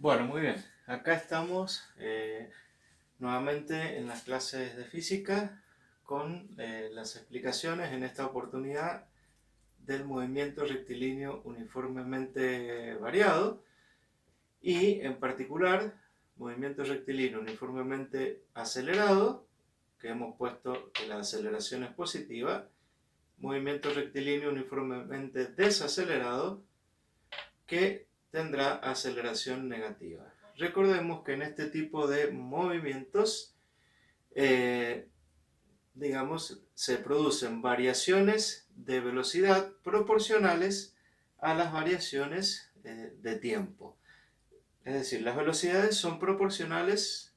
Bueno, muy bien. Acá estamos nuevamente en las clases de física con las explicaciones en esta oportunidad del movimiento rectilíneo uniformemente variado y en particular movimiento rectilíneo uniformemente acelerado, que hemos puesto que la aceleración es positiva, movimiento rectilíneo uniformemente desacelerado, que tendrá aceleración negativa. Recordemos que en este tipo de movimientos, digamos, se producen variaciones de velocidad proporcionales a las variaciones de tiempo. Es decir, las velocidades son proporcionales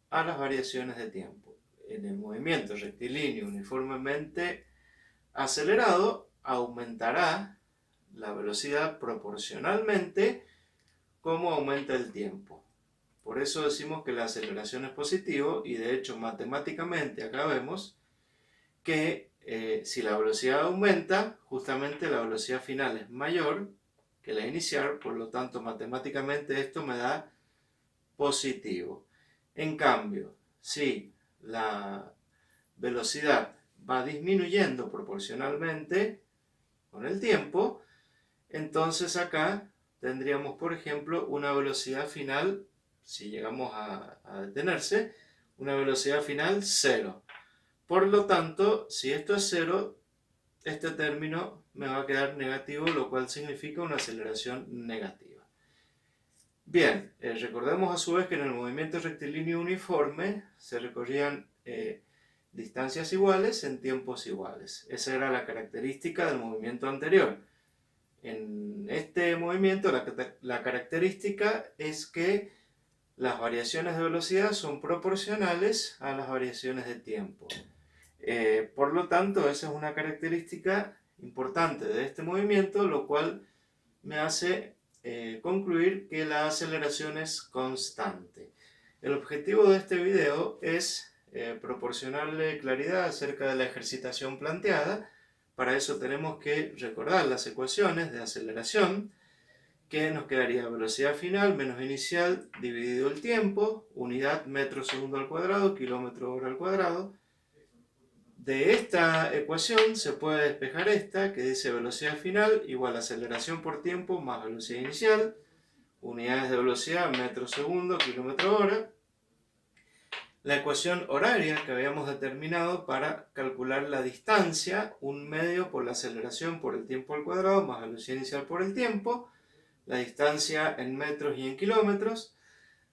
a las variaciones de tiempo. En el movimiento rectilíneo uniformemente acelerado aumentará la velocidad proporcionalmente como aumenta el tiempo. Por eso decimos que la aceleración es positivo y de hecho matemáticamente acá vemos que si la velocidad aumenta, justamente la velocidad final es mayor que la inicial, por lo tanto matemáticamente esto me da positivo. En cambio, si la velocidad va disminuyendo proporcionalmente con el tiempo, entonces acá tendríamos, por ejemplo, una velocidad final, si llegamos a detenerse, una velocidad final 0. Por lo tanto, si esto es 0, este término me va a quedar negativo, lo cual significa una aceleración negativa. Bien, recordemos a su vez que en el movimiento rectilíneo uniforme se recorrían distancias iguales en tiempos iguales. Esa era la característica del movimiento anterior. En este movimiento la característica es que las variaciones de velocidad son proporcionales a las variaciones de tiempo. Por lo tanto, esa es una característica importante de este movimiento, lo cual me hace concluir que la aceleración es constante. El objetivo de este video es proporcionarle claridad acerca de la ejercitación planteada. Para eso tenemos que recordar las ecuaciones de aceleración, que nos quedaría velocidad final menos inicial dividido el tiempo, unidad metro segundo al cuadrado, kilómetro hora al cuadrado. De esta ecuación se puede despejar esta, que dice velocidad final igual a aceleración por tiempo más velocidad inicial, unidades de velocidad metro segundo, kilómetro hora. La ecuación horaria que habíamos determinado para calcular la distancia, 1/2 por la aceleración por el tiempo al cuadrado más velocidad inicial por el tiempo, la distancia en metros y en kilómetros.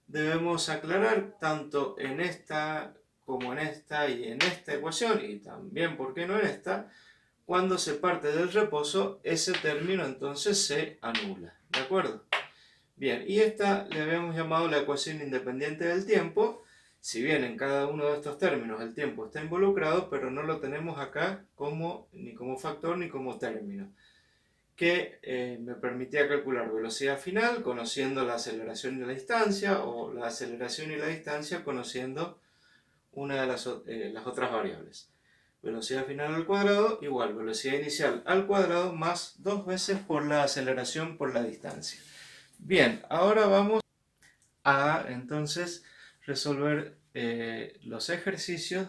Debemos aclarar tanto en esta como en esta y en esta ecuación, y también, ¿por qué no en esta? Cuando se parte del reposo, ese término entonces se anula, ¿de acuerdo? Bien, y esta le habíamos llamado la ecuación independiente del tiempo, si bien en cada uno de estos términos el tiempo está involucrado, pero no lo tenemos acá ni como factor ni como término, que me permitía calcular velocidad final conociendo la aceleración y la distancia, o la aceleración y la distancia conociendo una de las otras variables. Velocidad final al cuadrado igual velocidad inicial al cuadrado más 2 veces por la aceleración por la distancia. Bien, ahora vamos a entonces resolver los ejercicios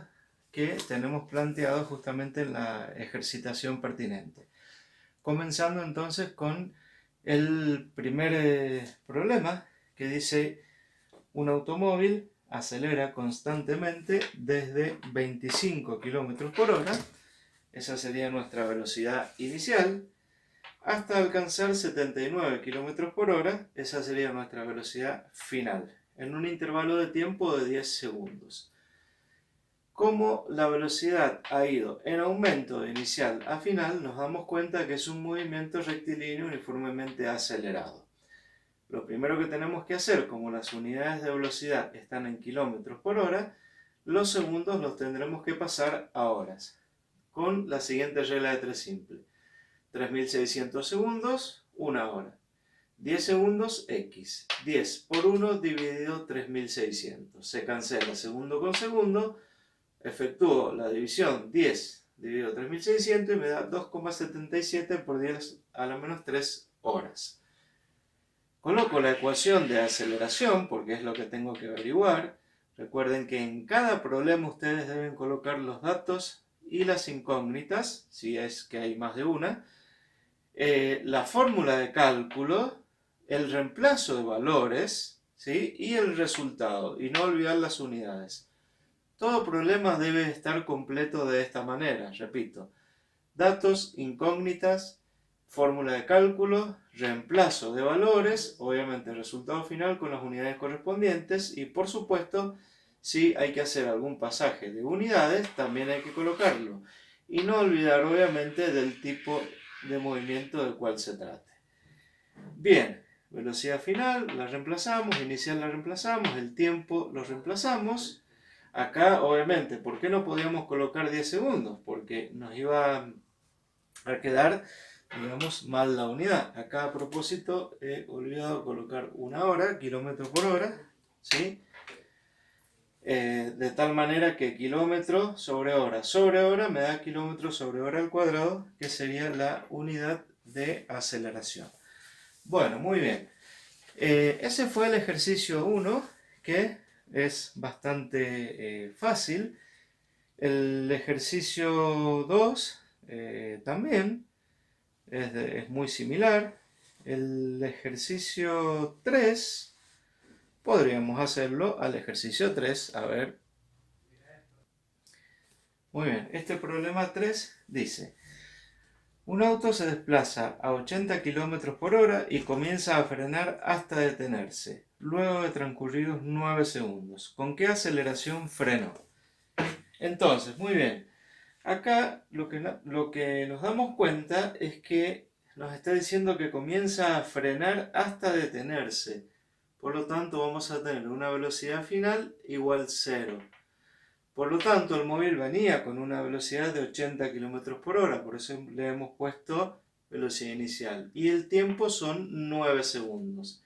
que tenemos planteados justamente en la ejercitación pertinente. Comenzando entonces con el primer problema, que dice: un automóvil acelera constantemente desde 25 km por hora, esa sería nuestra velocidad inicial, hasta alcanzar 79 km por hora, esa sería nuestra velocidad final, en un intervalo de tiempo de 10 segundos. Como la velocidad ha ido en aumento de inicial a final, nos damos cuenta que es un movimiento rectilíneo uniformemente acelerado. Lo primero que tenemos que hacer, como las unidades de velocidad están en kilómetros por hora, los segundos los tendremos que pasar a horas, con la siguiente regla de 3 simple. 3600 segundos, 1 hora. 10 segundos, x. 10 por 1 dividido 3600. Se cancela segundo con segundo. Efectúo la división 10 dividido 3600 y me da 2,77 por 10 a la menos 3 horas. Coloco la ecuación de aceleración porque es lo que tengo que averiguar. Recuerden que en cada problema ustedes deben colocar los datos y las incógnitas, si es que hay más de una, la fórmula de cálculo, el reemplazo de valores, ¿sí? Y el resultado, y no olvidar las unidades. Todo problema debe estar completo de esta manera, repito. Datos, incógnitas, fórmula de cálculo, reemplazo de valores, obviamente el resultado final con las unidades correspondientes y por supuesto si hay que hacer algún pasaje de unidades también hay que colocarlo y no olvidar obviamente del tipo de movimiento del cual se trate. Bien, velocidad final la reemplazamos, inicial la reemplazamos, el tiempo lo reemplazamos. Acá obviamente, ¿por qué no podíamos colocar 10 segundos? Porque nos iba a quedar, digamos, mal la unidad. Acá a propósito he olvidado colocar una hora, kilómetro por hora, ¿sí? De tal manera que kilómetro sobre hora me da kilómetro sobre hora al cuadrado, que sería la unidad de aceleración. Bueno, muy bien. Ese fue el ejercicio 1, que es bastante fácil. El ejercicio 2 también es muy similar. El ejercicio 3 podríamos hacerlo al ejercicio 3. A ver. Muy bien, este problema 3 dice: un auto se desplaza a 80 km por hora y comienza a frenar hasta detenerse, luego de transcurridos 9 segundos. ¿Con qué aceleración frenó? Entonces, muy bien. Acá lo que nos damos cuenta es que nos está diciendo que comienza a frenar hasta detenerse. Por lo tanto, vamos a tener una velocidad final igual 0. Por lo tanto, el móvil venía con una velocidad de 80 km por hora, por eso le hemos puesto velocidad inicial. Y el tiempo son 9 segundos.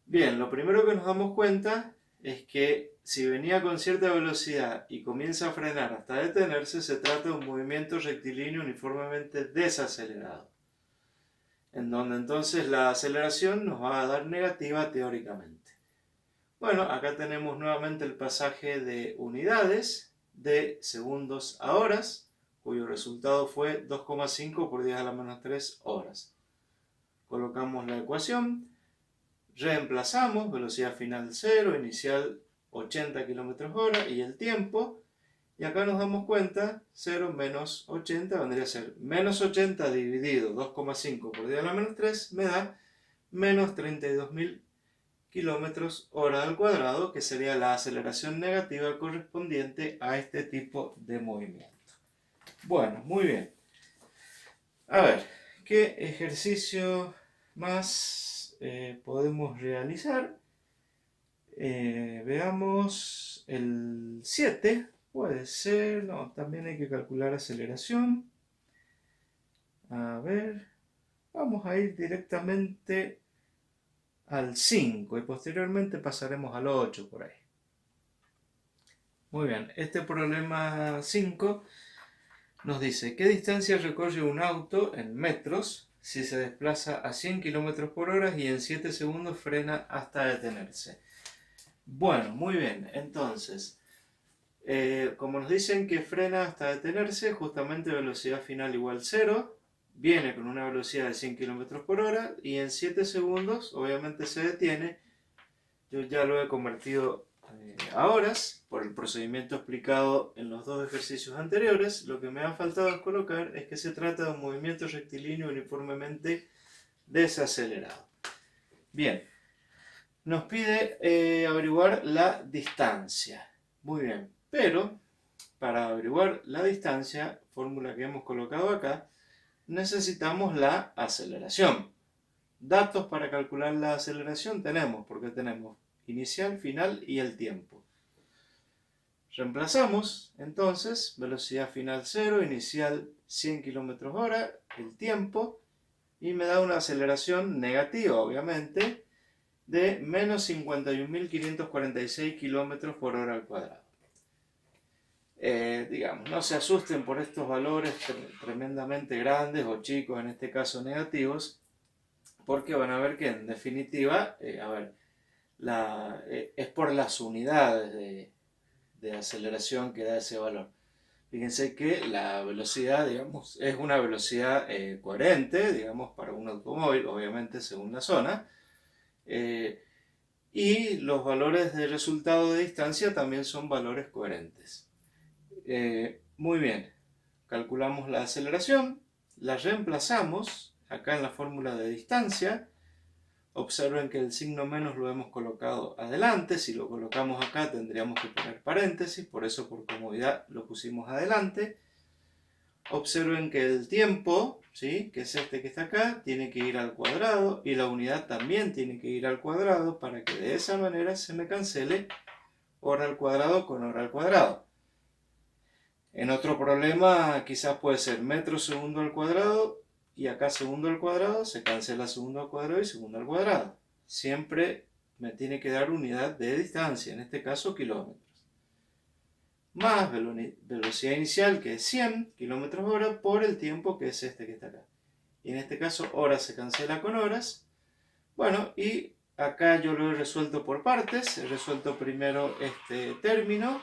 Bien, lo primero que nos damos cuenta es que si venía con cierta velocidad y comienza a frenar hasta detenerse, se trata de un movimiento rectilíneo uniformemente desacelerado, en donde entonces la aceleración nos va a dar negativa teóricamente. Bueno, acá tenemos nuevamente el pasaje de unidades de segundos a horas, cuyo resultado fue 2,5 por 10 a la menos 3 horas. Colocamos la ecuación. Reemplazamos velocidad final 0, inicial 80 km hora y el tiempo. Y acá nos damos cuenta, 0 menos 80 vendría a ser menos 80 dividido 2,5 por 10 a la menos 3 me da menos 32.000 km hora al cuadrado, que sería la aceleración negativa correspondiente a este tipo de movimiento. Bueno, muy bien. A ver, ¿qué ejercicio más podemos realizar? Veamos el 7, puede ser, no, también hay que calcular aceleración. A ver, vamos a ir directamente al 5 y posteriormente pasaremos al 8 por ahí. Muy bien, este problema 5 nos dice: ¿qué distancia recorre un auto en metros si se desplaza a 100 km por hora y en 7 segundos frena hasta detenerse? Bueno, muy bien, entonces, como nos dicen que frena hasta detenerse, justamente velocidad final igual 0, viene con una velocidad de 100 km por hora y en 7 segundos obviamente se detiene. Yo ya lo he convertido a horas por el procedimiento explicado en los dos ejercicios anteriores. Lo que me ha faltado colocar es que se trata de un movimiento rectilíneo uniformemente desacelerado. Bien, nos pide averiguar la distancia. Muy bien, pero para averiguar la distancia, fórmula que hemos colocado acá, necesitamos la aceleración. Datos para calcular la aceleración tenemos, porque tenemos inicial, final y el tiempo. Reemplazamos entonces velocidad final 0, inicial 100 km hora, el tiempo, y me da una aceleración negativa, obviamente, de menos 51.546 km por hora al cuadrado. Digamos, no se asusten por estos valores tremendamente grandes o chicos, en este caso negativos, porque van a ver que en definitiva, es por las unidades de aceleración que da ese valor. Fíjense que la velocidad, digamos, es una velocidad coherente, digamos, para un automóvil, obviamente según la zona, y los valores de resultado de distancia también son valores coherentes. Muy bien, calculamos la aceleración, la reemplazamos acá en la fórmula de distancia. Observen que el signo menos lo hemos colocado adelante. Si lo colocamos acá tendríamos que poner paréntesis, por eso por comodidad lo pusimos adelante. Observen que el tiempo, ¿sí?, que es este que está acá, tiene que ir al cuadrado, y la unidad también tiene que ir al cuadrado, para que de esa manera se me cancele hora al cuadrado con hora al cuadrado. En otro problema quizás puede ser metro segundo al cuadrado, y acá segundo al cuadrado, se cancela segundo al cuadrado y segundo al cuadrado. Siempre me tiene que dar unidad de distancia, en este caso kilómetros. Más velocidad inicial, que es 100 kilómetros hora, por el tiempo, que es este que está acá. Y en este caso horas se cancela con horas. Bueno, y acá yo lo he resuelto por partes. He resuelto primero este término.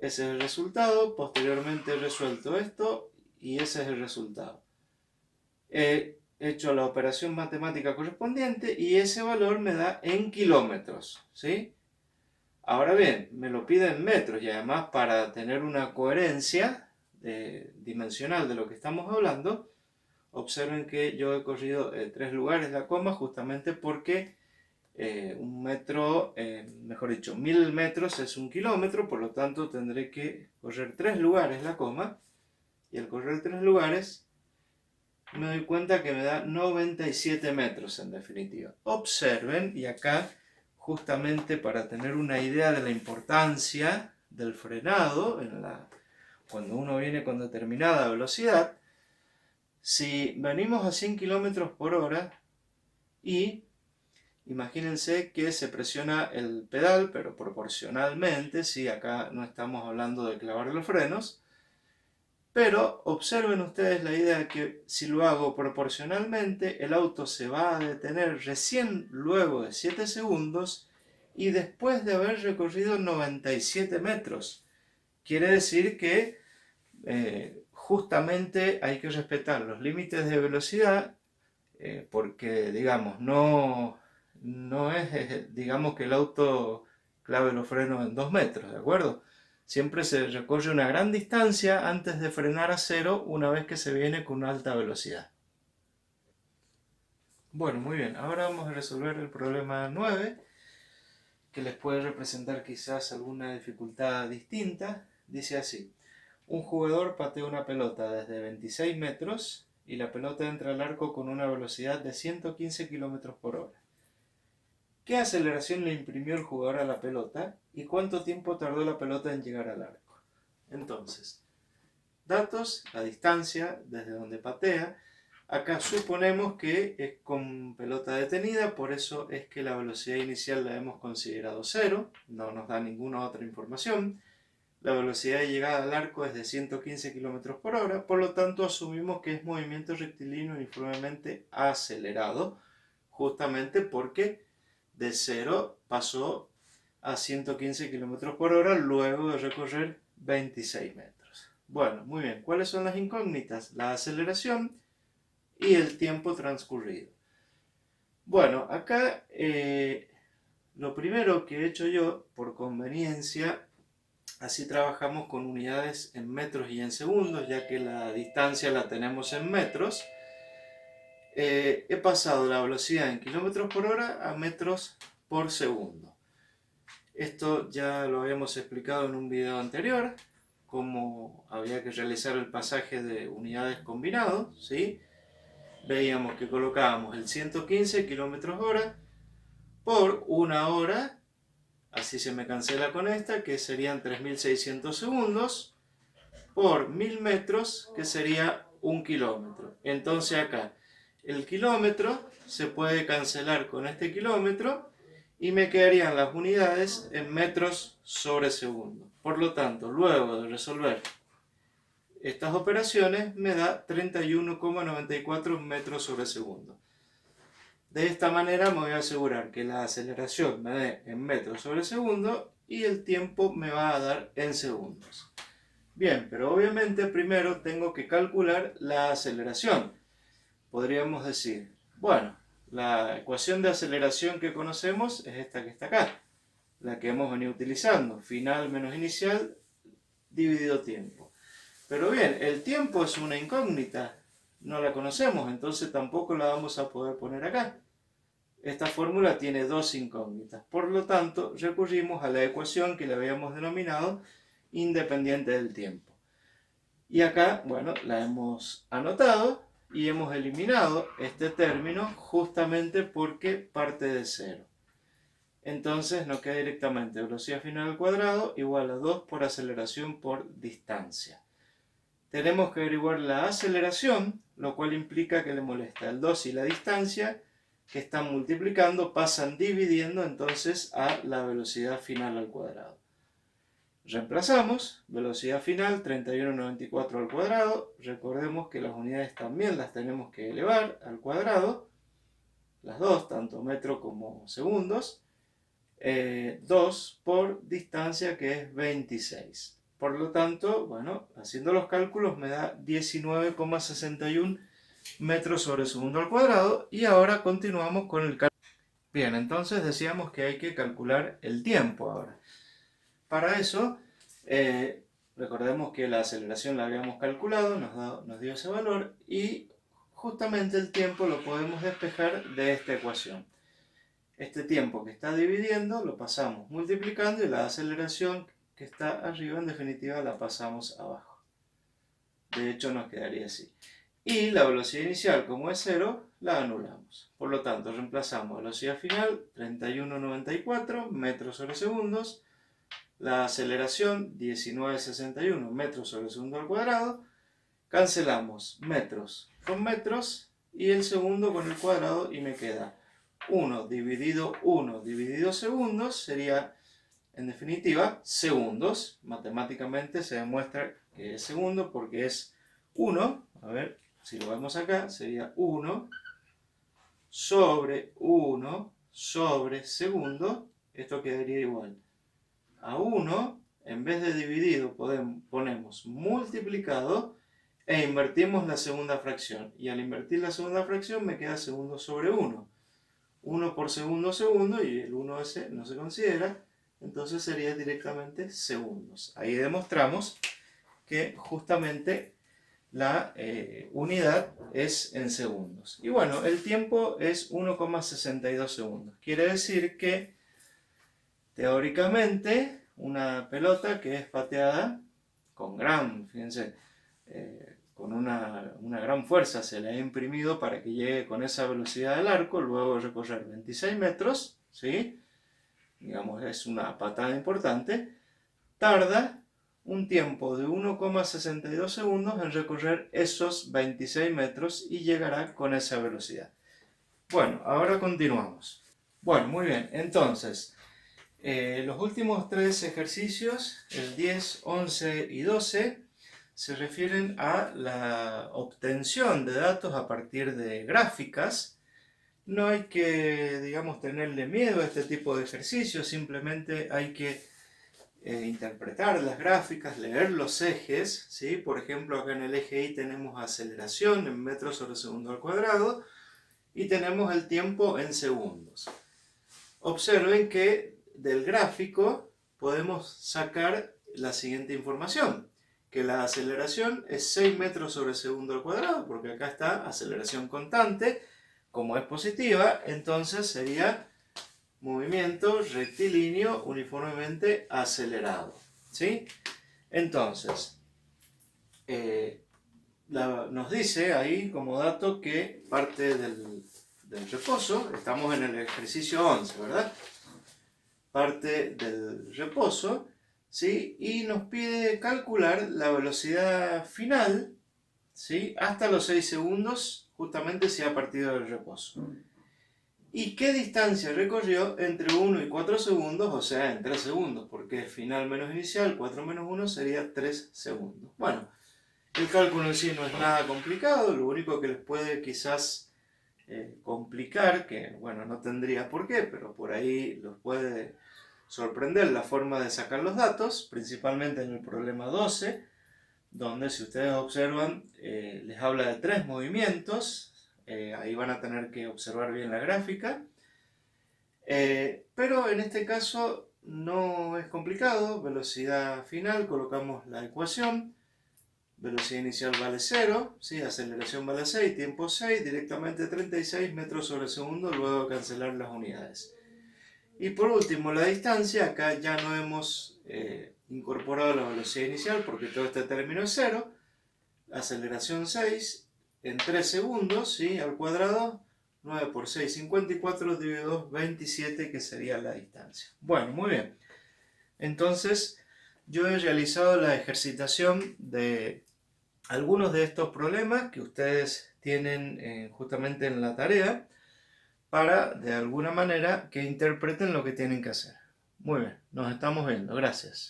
Ese es el resultado. Posteriormente he resuelto esto y ese es el resultado. He hecho la operación matemática correspondiente y ese valor me da en kilómetros, ¿sí? Ahora bien, me lo pide en metros, y además, para tener una coherencia dimensional de lo que estamos hablando, observen que yo he corrido 3 lugares la coma, justamente porque un metro, mejor dicho, 1000 metros es 1 kilómetro, por lo tanto tendré que correr 3 lugares la coma, y al correr 3 lugares me doy cuenta que me da 97 metros en definitiva. Observen, y acá justamente para tener una idea de la importancia del frenado cuando uno viene con determinada velocidad, si venimos a 100 km por hora y imagínense que se presiona el pedal, pero proporcionalmente, ¿sí? Acá no estamos hablando de clavar los frenos, pero observen ustedes la idea de que si lo hago proporcionalmente, el auto se va a detener recién luego de 7 segundos y después de haber recorrido 97 metros. Quiere decir que justamente hay que respetar los límites de velocidad, porque digamos, no es digamos que el auto clave los frenos en 2 metros, ¿de acuerdo? Siempre se recorre una gran distancia antes de frenar a cero una vez que se viene con una alta velocidad. Bueno, muy bien, ahora vamos a resolver el problema 9, que les puede representar quizás alguna dificultad distinta. Dice así: un jugador patea una pelota desde 26 metros y la pelota entra al arco con una velocidad de 115 km por hora. ¿Qué aceleración le imprimió el jugador a la pelota y cuánto tiempo tardó la pelota en llegar al arco? Entonces, datos, la distancia desde donde patea. Acá suponemos que es con pelota detenida, por eso es que la velocidad inicial la hemos considerado 0, no nos da ninguna otra información. La velocidad de llegada al arco es de 115 km por hora, por lo tanto asumimos que es movimiento rectilíneo uniformemente acelerado, justamente porque de 0 pasó a 115 km por hora luego de recorrer 26 metros. Bueno, muy bien. ¿Cuáles son las incógnitas? La aceleración y el tiempo transcurrido. Bueno, acá lo primero que he hecho yo, por conveniencia, así trabajamos con unidades en metros y en segundos, ya que la distancia la tenemos en metros. He pasado la velocidad en kilómetros por hora a metros por segundo. Esto ya lo habíamos explicado en un video anterior, cómo había que realizar el pasaje de unidades combinados, ¿sí? Veíamos que colocábamos el 115 kilómetros hora por una hora, así se me cancela con esta, que serían 3600 segundos, por 1000 metros, que sería 1 kilómetro. Entonces acá el kilómetro se puede cancelar con este kilómetro y me quedarían las unidades en metros sobre segundo. Por lo tanto, luego de resolver estas operaciones me da 31,94 metros sobre segundo. De esta manera me voy a asegurar que la aceleración me dé en metros sobre segundo y el tiempo me va a dar en segundos. Bien, pero obviamente primero tengo que calcular la aceleración. Podríamos decir, bueno, la ecuación de aceleración que conocemos es esta que está acá, la que hemos venido utilizando, final menos inicial dividido tiempo. Pero bien, el tiempo es una incógnita, no la conocemos, entonces tampoco la vamos a poder poner acá. Esta fórmula tiene dos incógnitas, por lo tanto recurrimos a la ecuación que le habíamos denominado independiente del tiempo. Y acá, bueno, la hemos anotado y hemos eliminado este término justamente porque parte de cero. Entonces nos queda directamente velocidad final al cuadrado igual a 2 por aceleración por distancia. Tenemos que averiguar la aceleración, lo cual implica que le molesta el 2 y la distancia, que están multiplicando, pasan dividiendo entonces a la velocidad final al cuadrado. Reemplazamos, velocidad final 31,94 al cuadrado, recordemos que las unidades también las tenemos que elevar al cuadrado, las dos, tanto metro como segundos, 2 por distancia que es 26. Por lo tanto, bueno, haciendo los cálculos me da 19,61 metros sobre segundo al cuadrado y ahora continuamos con el cálculo. Bien, entonces decíamos que hay que calcular el tiempo ahora. Para eso, recordemos que la aceleración la habíamos calculado, nos dio ese valor y justamente el tiempo lo podemos despejar de esta ecuación. Este tiempo que está dividiendo lo pasamos multiplicando y la aceleración que está arriba en definitiva la pasamos abajo. De hecho nos quedaría así. Y la velocidad inicial, como es 0, la anulamos. Por lo tanto, reemplazamos velocidad final 31,94 metros sobre segundos, la aceleración 19,61 metros sobre segundo al cuadrado, cancelamos metros con metros y el segundo con el cuadrado y me queda 1 dividido segundos, sería en definitiva segundos. Matemáticamente se demuestra que es segundo porque es 1, a ver si lo vemos acá, sería 1 sobre segundo, esto quedaría igual a 1, en vez de dividido ponemos multiplicado e invertimos la segunda fracción. Y al invertir la segunda fracción me queda segundo sobre 1. 1 por segundo, segundo, y el 1 ese no se considera, entonces sería directamente segundos. Ahí demostramos que justamente la unidad es en segundos. Y bueno, el tiempo es 1,62 segundos. Quiere decir que teóricamente una pelota que es pateada fíjense, con una gran fuerza se le ha imprimido para que llegue con esa velocidad al arco, luego de recorrer 26 metros, ¿sí? Digamos, es una patada importante, tarda un tiempo de 1,62 segundos en recorrer esos 26 metros y llegará con esa velocidad. Bueno, ahora continuamos. Bueno, muy bien, entonces, los últimos tres ejercicios, el 10, 11 y 12, se refieren a la obtención de datos a partir de gráficas. No hay que, digamos, tenerle miedo a este tipo de ejercicios, simplemente hay que interpretar las gráficas, leer los ejes, ¿sí? Por ejemplo, acá en el eje Y tenemos aceleración en metros sobre segundo al cuadrado y tenemos el tiempo en segundos. Observen que del gráfico podemos sacar la siguiente información, que la aceleración es 6 metros sobre segundo al cuadrado, porque acá está aceleración constante, como es positiva, entonces sería movimiento rectilíneo uniformemente acelerado, ¿sí? Entonces, nos dice ahí como dato que parte del reposo, estamos en el ejercicio 11, ¿verdad? Parte del reposo, ¿sí? Y nos pide calcular la velocidad final, ¿sí? Hasta los 6 segundos, justamente si ha partido del reposo. ¿Y qué distancia recorrió entre 1 y 4 segundos? O sea, en 3 segundos, porque final menos inicial, 4 menos 1 sería 3 segundos. Bueno, el cálculo en sí no es nada complicado, lo único que les puede quizás complicar, que bueno, no tendría por qué, pero por ahí los puede sorprender la forma de sacar los datos, principalmente en el problema 12, donde si ustedes observan les habla de 3 movimientos, ahí van a tener que observar bien la gráfica, pero en este caso no es complicado. Velocidad final, colocamos la ecuación, velocidad inicial vale 0, ¿sí? Aceleración vale 6, tiempo 6, directamente 36 metros sobre segundo, luego de cancelar las unidades. Y por último, la distancia, acá ya no hemos incorporado la velocidad inicial porque todo este término es 0, aceleración 6, en 3 segundos, ¿sí? Al cuadrado, 9 por 6, 54, dividido 2, 27, que sería la distancia. Bueno, muy bien. Entonces, yo he realizado la ejercitación de algunos de estos problemas que ustedes tienen justamente en la tarea para, de alguna manera, que interpreten lo que tienen que hacer. Muy bien, nos estamos viendo. Gracias.